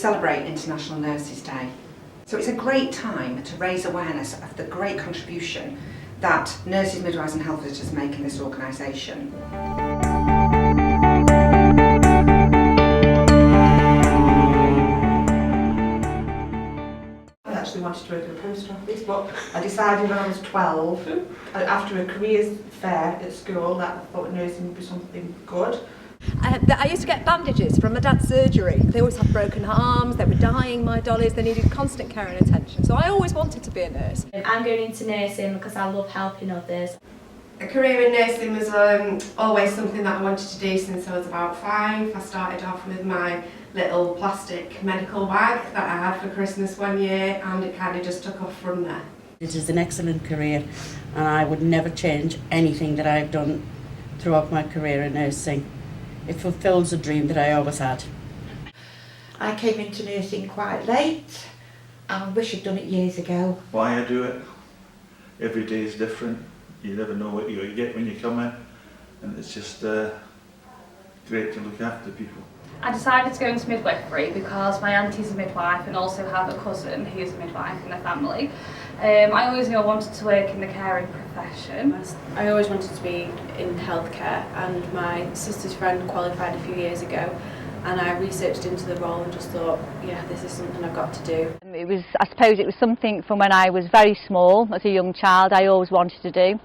celebrate International Nurses Day. So it's a great time to raise awareness of the great contribution that nurses, midwives and health visitors make in this organisation. I actually wanted to work in a post office, but I decided when I was 12, after a careers fair at school, that I thought nursing would be something good. I used to get bandages from my dad's surgery. They always had broken arms, they were dying, my dollies, they needed constant care and attention. So I always wanted to be a nurse. I'm going into nursing because I love helping others. A career in nursing was always something that I wanted to do since I was about 5. I started off with my little plastic medical bag that I had for Christmas one year, and it kind of just took off from there. It is an excellent career, and I would never change anything that I've done throughout my career in nursing. It fulfills a dream that I always had. I came into nursing quite late. I wish I'd done it years ago. Why I do it? Every day is different. You never know what you get when you come in, and it's just great to look after people. I decided to go into midwifery because my auntie's a midwife and also have a cousin who's a midwife in the family. I always knew I wanted to work in the caring profession. I always wanted to be in healthcare, and my sister's friend qualified a few years ago, and I researched into the role and just thought, yeah, this is something I've got to do. I suppose it was something from when I was very small, as a young child, I always wanted to do.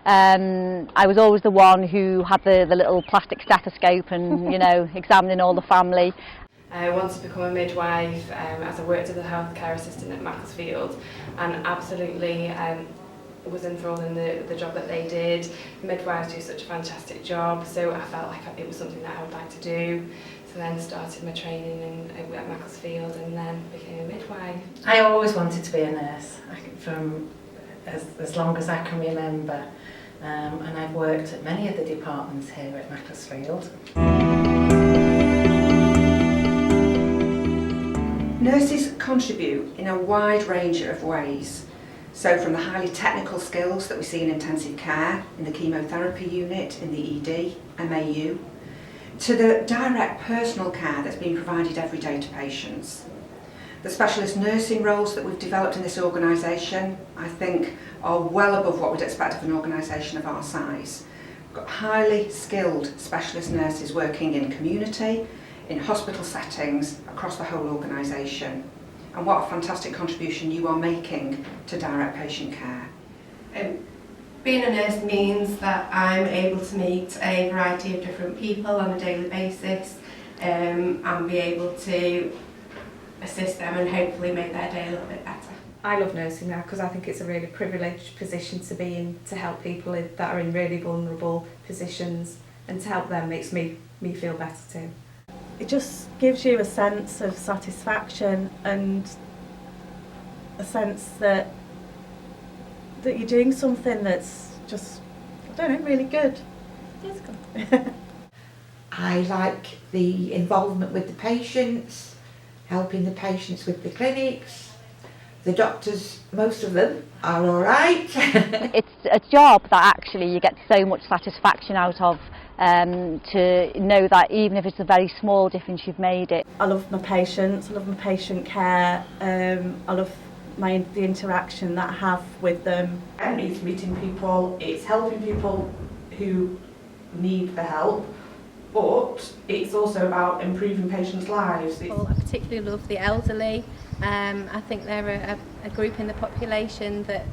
I was always the one who had the little plastic stethoscope and, you know, examining all the family. I wanted to become a midwife as I worked as a healthcare assistant at Macclesfield, and absolutely was enthralled in the job that they did. Midwives do such a fantastic job, so I felt like it was something that I would like to do. So then started my training at Macclesfield and then became a midwife. I always wanted to be a nurse from as long as I can remember, and I've worked at many of the departments here at Macclesfield. Nurses contribute in a wide range of ways. So from the highly technical skills that we see in intensive care, in the chemotherapy unit, in the ED, MAU, to the direct personal care that's being provided every day to patients. The specialist nursing roles that we've developed in this organisation, I think, are well above what we'd expect of an organisation of our size. We've got highly skilled specialist nurses working in community, in hospital settings, across the whole organisation. And what a fantastic contribution you are making to direct patient care. Being a nurse means that I'm able to meet a variety of different people on a daily basis and be able to assist them and hopefully make their day a little bit better. I love nursing now because I think it's a really privileged position to be in, to help people that are in really vulnerable positions, and to help them makes me feel better too. It just gives you a sense of satisfaction and a sense that you're doing something that's just, I don't know, really good. It's good. I like the involvement with the patients, helping the patients with the clinics. The doctors, most of them, are all right. It's a job that actually you get so much satisfaction out of, to know that even if it's a very small difference, you've made it. I love my patients, I love my patient care, I love the interaction that I have with them. And it's meeting people, it's helping people who need the help, but it's also about improving patients' lives. I particularly love the elderly. I think they're a group in the population that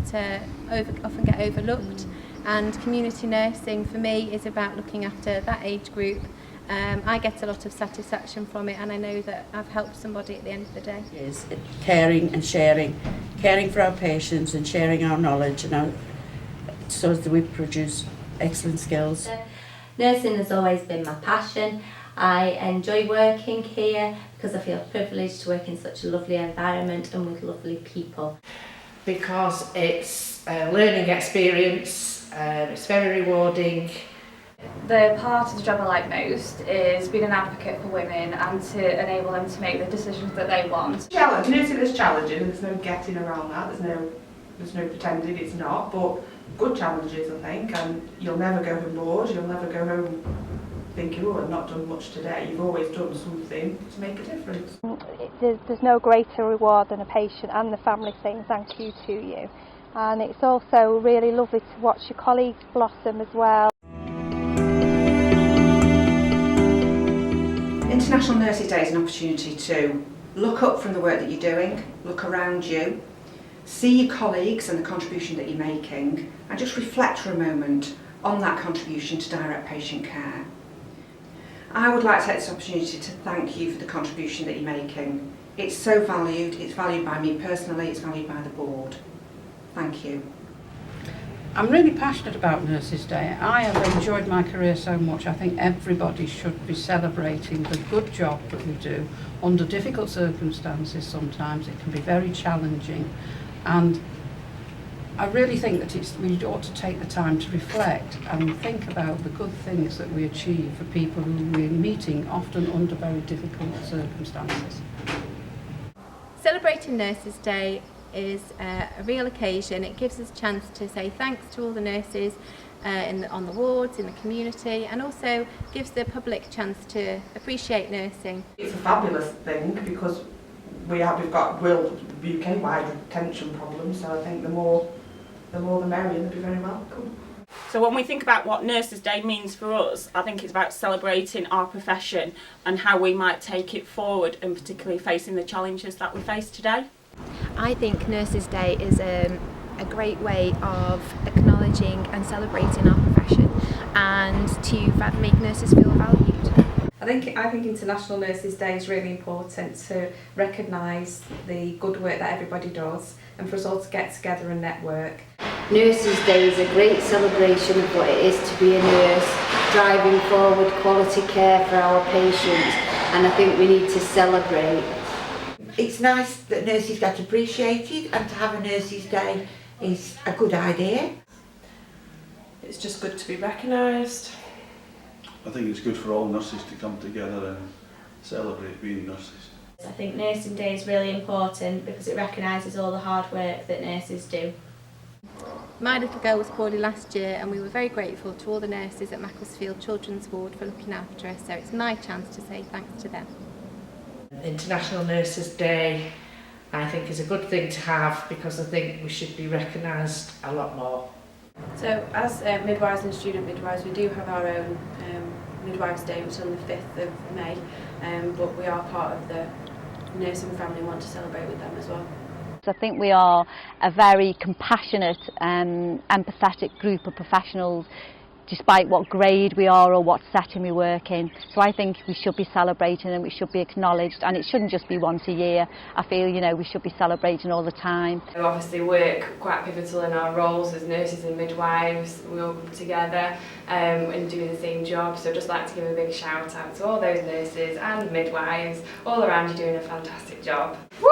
often get overlooked, and community nursing for me is about looking after that age group. I get a lot of satisfaction from it, and I know that I've helped somebody at the end of the day. It is caring and sharing, caring for our patients and sharing our knowledge, so that we produce excellent skills. Nursing has always been my passion. I enjoy working here because I feel privileged to work in such a lovely environment and with lovely people. Because it's a learning experience, it's very rewarding. The part of the job I like most is being an advocate for women and to enable them to make the decisions that they want. Nursing is challenging, there's no getting around that, there's no pretending it's not, but good challenges I think, and you'll never go home bored, you'll never go home thinking, oh, I've not done much today. You've always done something to make a difference. There's no greater reward than a patient and the family saying thank you to you. And it's also really lovely to watch your colleagues blossom as well. International Nurses Day is an opportunity to look up from the work that you're doing, look around you, see your colleagues and the contribution that you're making, and just reflect for a moment on that contribution to direct patient care. I would like to take this opportunity to thank you for the contribution that you're making. It's so valued, it's valued by me personally, it's valued by the board. Thank you. I'm really passionate about Nurses Day. I have enjoyed my career so much. I think everybody should be celebrating the good job that we do under difficult circumstances. Sometimes it can be very challenging, and I really think that we ought to take the time to reflect and think about the good things that we achieve for people who we're meeting, often under very difficult circumstances. Celebrating Nurses Day is a real occasion. It gives us a chance to say thanks to all the nurses on the wards, in the community, and also gives the public a chance to appreciate nursing. It's a fabulous thing because we've got real UK-wide retention problems, so I think the more the merrier, they'll be very welcome. So when we think about what Nurses Day means for us, I think it's about celebrating our profession and how we might take it forward, and particularly facing the challenges that we face today. I think Nurses Day is a great way of acknowledging and celebrating our profession and to make nurses feel valued. I think International Nurses Day is really important to recognise the good work that everybody does and for us all to get together and network. Nurses Day is a great celebration of what it is to be a nurse, driving forward quality care for our patients, and I think we need to celebrate. It's nice that nurses get appreciated, and to have a Nurses Day is a good idea. It's just good to be recognised. I think it's good for all nurses to come together and celebrate being nurses. I think Nursing Day is really important because it recognises all the hard work that nurses do. My little girl was poorly last year and we were very grateful to all the nurses at Macclesfield Children's Ward for looking after her, so it's my chance to say thanks to them. International Nurses Day I think is a good thing to have because I think we should be recognised a lot more. So as midwives and student midwives, we do have our own Midwives Day, which is on the 5th of May, but we are part of the nursing family and want to celebrate with them as well. I think we are a very compassionate, empathetic group of professionals, despite what grade we are or what setting we work in. So I think we should be celebrating and we should be acknowledged, and it shouldn't just be once a year. I feel, we should be celebrating all the time. We obviously work quite pivotal in our roles as nurses and midwives. We all come together and do the same job, so I'd just like to give a big shout out to all those nurses and midwives all around. You're doing a fantastic job. Woo!